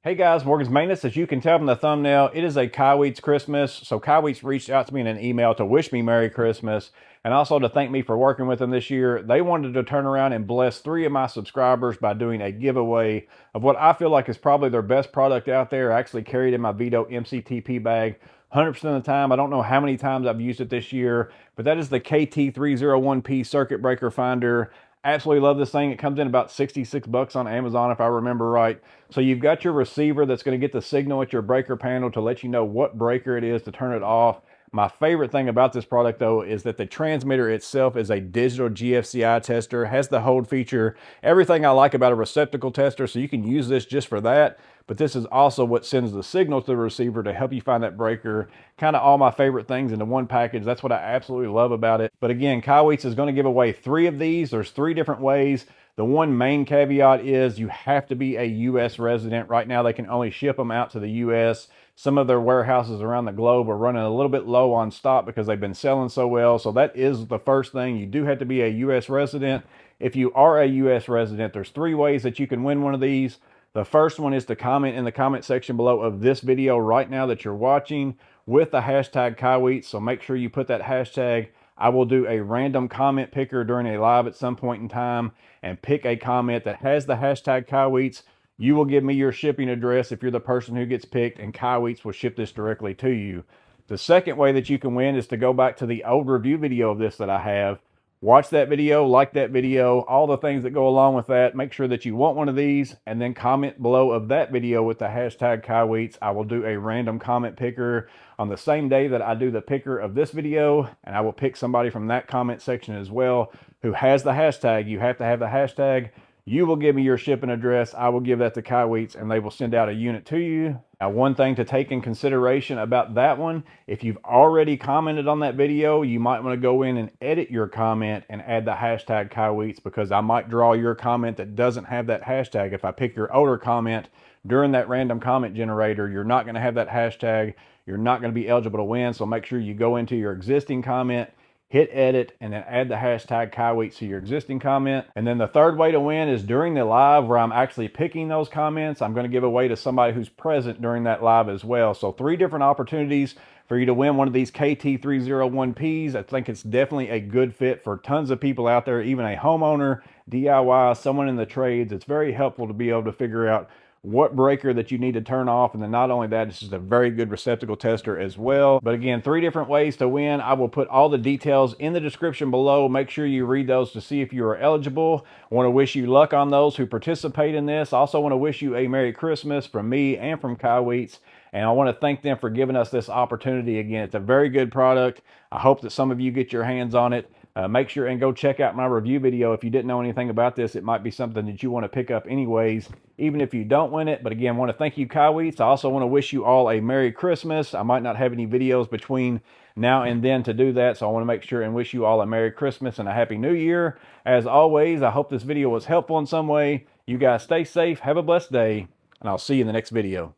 Hey guys, Morgan's Maintenance. As you can tell from the thumbnail, it is a Kaiweets Christmas. So Kaiweets reached out to me in an email to wish me Merry Christmas and also to thank me for working with them this year. They wanted to turn around and bless 3 of my subscribers by doing a giveaway of what I feel like is probably their best product out there. I actually carried in my Vito MCTP bag 100% of the time. I don't know how many times I've used it this year, but that is the KT301P Circuit Breaker Finder. Absolutely love this thing. It comes in about 66 bucks on Amazon if I remember right. So you've got your receiver that's going to get the signal at your breaker panel to let you know what breaker it is to turn it off. My favorite thing about this product though is that the transmitter itself is a digital GFCI tester, has the hold feature, everything I like about a receptacle tester, so you can use this just for that. But this is also what sends the signal to the receiver to help you find that breaker. Kind of all my favorite things into one package. That's what I absolutely love about it. But again, Kaiweets is going to give away 3 of these. There's 3 different ways. The one main caveat is you have to be a U.S. resident. Right now, they can only ship them out to the U.S. Some of their warehouses around the globe are running a little bit low on stock because they've been selling so well. So that is the first thing. You do have to be a U.S. resident. If you are a U.S. resident, there's 3 ways that you can win one of these. The first one is to comment in the comment section below of this video right now that you're watching with the hashtag Kaiweets. So make sure you put that hashtag. I will do a random comment picker during a live at some point in time and pick a comment that has the hashtag Kaiweets. You will give me your shipping address if you're the person who gets picked, and Kaiweets will ship this directly to you. The second way that you can win is to go back to the old review video of this that I have. Watch that video, like that video, all the things that go along with that. Make sure that you want one of these and then comment below of that video with the hashtag Kaiweets. I will do a random comment picker on the same day that I do the picker of this video, and I will pick somebody from that comment section as well who has the hashtag. You have to have the hashtag. You will give me your shipping address. I will give that to Kaiweets and they will send out a unit to you. Now, one thing to take in consideration about that one, if you've already commented on that video, you might want to go in and edit your comment and add the hashtag Kaiweets, because I might draw your comment that doesn't have that hashtag. If I pick your older comment during that random comment generator, you're not going to have that hashtag. You're not going to be eligible to win. So make sure you go into your existing comment, hit edit, and then add the hashtag Kaiweets to your existing comment. And then the third way to win is during the live where I'm actually picking those comments. I'm going to give away to somebody who's present during that live as well. So 3 different opportunities for you to win one of these KT301Ps. I think it's definitely a good fit for tons of people out there, even a homeowner, DIY, someone in the trades. It's very helpful to be able to figure out what breaker that you need to turn off. And then not only that, it's just a very good receptacle tester as well. But again, 3 different ways to win. I will put all the details in the description below. Make sure you read those to see if you are eligible. I want to wish you luck on those who participate in this. I also want to wish you a Merry Christmas from me and from Kaiweets. And I want to thank them for giving us this opportunity again. It's a very good product. I hope that some of you get your hands on it. Make sure and go check out my review video. If you didn't know anything about this, it might be something that you want to pick up anyways, even if you don't win it. But again, I want to thank you, Kaiweets. I also want to wish you all a Merry Christmas. I might not have any videos between now and then to do that, so I want to make sure and wish you all a Merry Christmas and a Happy New Year. As always, I hope this video was helpful in some way. You guys stay safe, have a blessed day, and I'll see you in the next video.